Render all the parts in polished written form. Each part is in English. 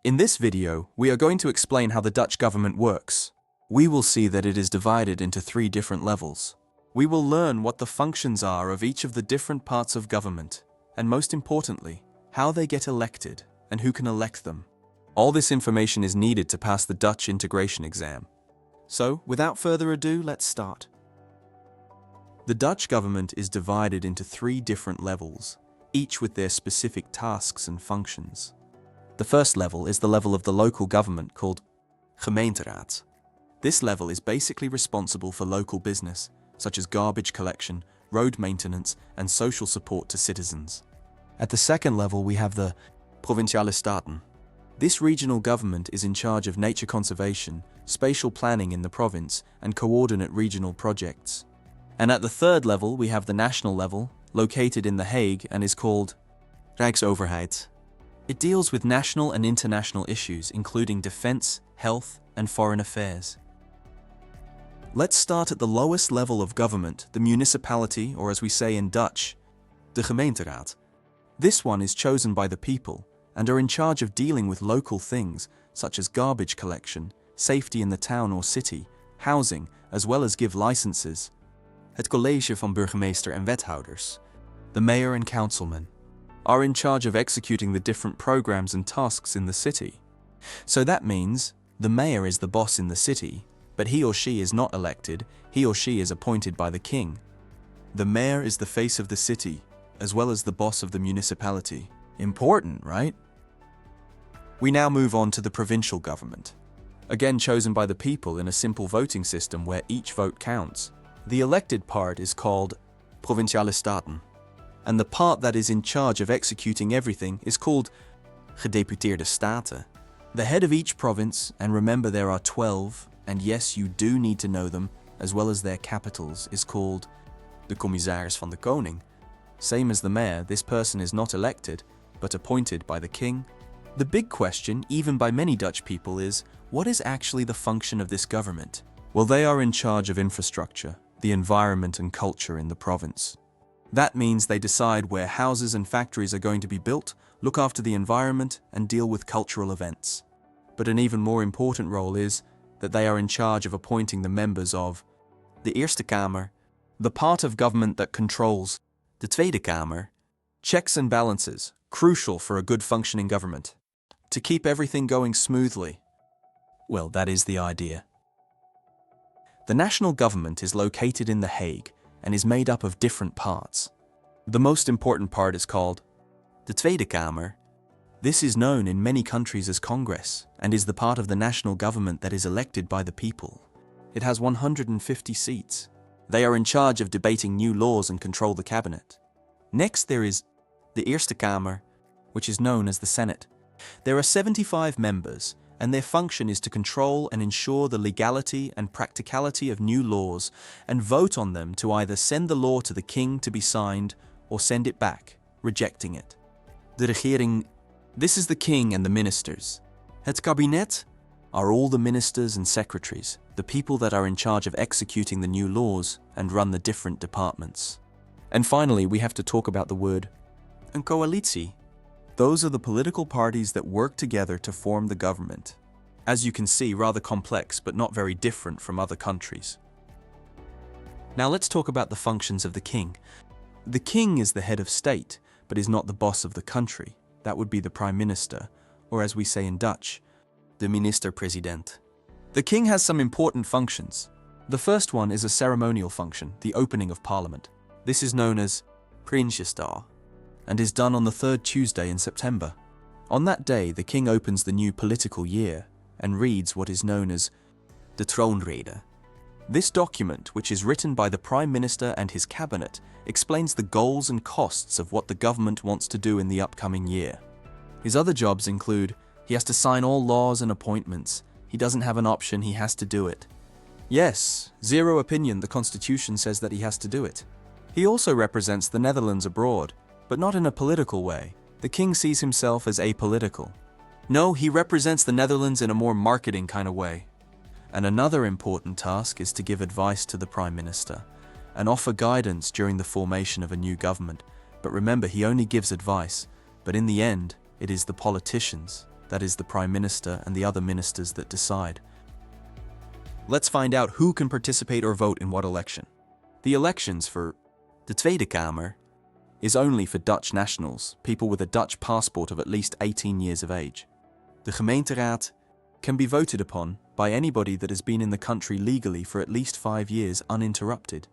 In this video, we are going to explain how the Dutch government works. We will see that it is divided into 3 different levels. We will learn what the functions are of each of the different parts of government, and most importantly, how they get elected and who can elect them. All this information is needed to pass the Dutch integration exam. So, without further ado, let's start. The Dutch government is divided into 3 different levels, each with their specific tasks and functions. The first level is the level of the local government called gemeenteraad. This level is basically responsible for local business, such as garbage collection, road maintenance, and social support to citizens. At the second level, we have the Provinciale Staten. This regional government is in charge of nature conservation, spatial planning in the province, and coordinate regional projects. And at the third level, we have the national level, located in The Hague and is called Rijksoverheid. It deals with national and international issues, including defense, health, and foreign affairs. Let's start at the lowest level of government, the municipality, or as we say in Dutch, de gemeenteraad. This one is chosen by the people and are in charge of dealing with local things such as garbage collection, safety in the town or city, housing, as well as give licenses. Het college van burgemeester en wethouders, the mayor and councilmen, are in charge of executing the different programs and tasks in the city. So that means the mayor is the boss in the city, but he or she is not elected, he or she is appointed by the king. The mayor is the face of the city, as well as the boss of the municipality. Important, right? We now move on to the provincial government, again chosen by the people in a simple voting system where each vote counts. The elected part is called Provinciale Staten, and the part that is in charge of executing everything is called Gedeputeerde Staten. The head of each province, and remember there are 12, and yes, you do need to know them, as well as their capitals, is called de commissaris van de koning. Same as the mayor, this person is not elected, but appointed by the king. The big question, even by many Dutch people, is what is actually the function of this government? Well, they are in charge of infrastructure, the environment and culture in the province. That means they decide where houses and factories are going to be built, look after the environment, and deal with cultural events. But an even more important role is that they are in charge of appointing the members of the Eerste Kamer, the part of government that controls the Tweede Kamer, checks and balances, crucial for a good functioning government, to keep everything going smoothly. Well, that is the idea. The national government is located in The Hague and is made up of different parts. The most important part is called the Tweede Kamer. This is known in many countries as Congress and is the part of the national government that is elected by the people. It has 150 seats. They are in charge of debating new laws and control the cabinet. Next there is the Eerste Kamer, which is known as the Senate. There are 75 members, and their function is to control and ensure the legality and practicality of new laws and vote on them to either send the law to the king to be signed or send it back, rejecting it. De regering, this is the king and the ministers. Het kabinet are all the ministers and secretaries, the people that are in charge of executing the new laws and run the different departments. And finally, we have to talk about the word een coalitie. Those are the political parties that work together to form the government. As you can see, rather complex, but not very different from other countries. Now let's talk about the functions of the king. The king is the head of state, but is not the boss of the country. That would be the prime minister, or as we say in Dutch, de minister-president. The king has some important functions. The first one is a ceremonial function, the opening of parliament. This is known as Prinsjesdag, and is done on the 3rd Tuesday in September. On that day, the king opens the new political year and reads what is known as de troonrede. This document, which is written by the Prime Minister and his cabinet, explains the goals and costs of what the government wants to do in the upcoming year. His other jobs include, he has to sign all laws and appointments. He doesn't have an option, he has to do it. Yes, zero opinion, the constitution says that he has to do it. He also represents the Netherlands abroad, but not in a political way. The king sees himself as apolitical. No, he represents the Netherlands in a more marketing kind of way. And another important task is to give advice to the Prime Minister and offer guidance during the formation of a new government. But remember, he only gives advice, but in the end, it is the politicians that is the Prime Minister and the other ministers that decide. Let's find out who can participate or vote in what election. The elections for the Tweede Kamer is only for Dutch nationals, people with a Dutch passport of at least 18 years of age. The gemeenteraad can be voted upon by anybody that has been in the country legally for at least 5 years uninterrupted.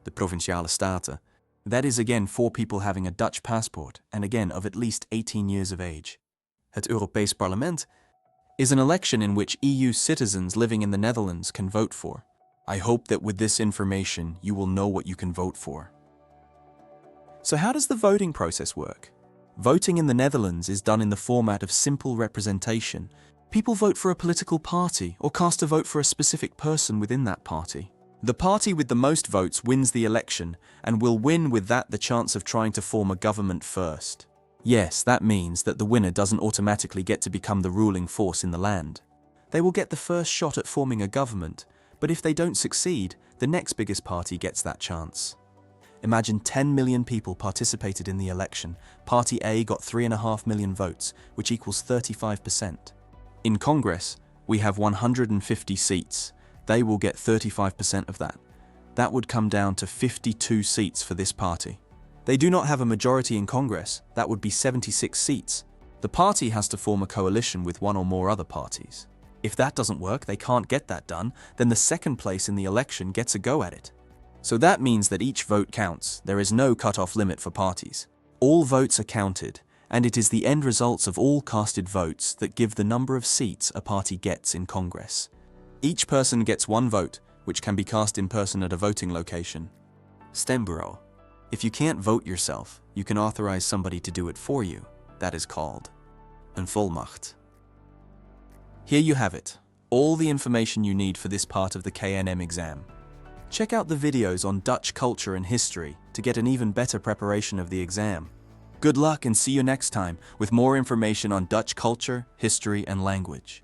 The Provinciale Staten, that is again for people having a Dutch passport and again of at least 18 years of age. Het Europees Parlement is an election in which EU citizens living in the Netherlands can vote for. I hope that with this information you will know what you can vote for. So how does the voting process work? Voting in the Netherlands is done in the format of simple representation. People vote for a political party or cast a vote for a specific person within that party. The party with the most votes wins the election and will win with that the chance of trying to form a government first. Yes, that means that the winner doesn't automatically get to become the ruling force in the land. They will get the first shot at forming a government, but if they don't succeed, the next biggest party gets that chance. Imagine 10 million people participated in the election. Party A got 3.5 million votes, which equals 35%. In Congress, we have 150 seats. They will get 35% of that. That would come down to 52 seats for this party. They do not have a majority in Congress. That would be 76 seats. The party has to form a coalition with one or more other parties. If that doesn't work, they can't get that done, then the second place in the election gets a go at it. So that means that each vote counts. There is no cut-off limit for parties. All votes are counted, and it is the end results of all casted votes that give the number of seats a party gets in Congress. Each person gets one vote, which can be cast in person at a voting location. Stembureau. If you can't vote yourself, you can authorize somebody to do it for you. That is called een volmacht. Here you have it, all the information you need for this part of the KNM exam. Check out the videos on Dutch culture and history to get an even better preparation of the exam. Good luck and see you next time with more information on Dutch culture, history, and language.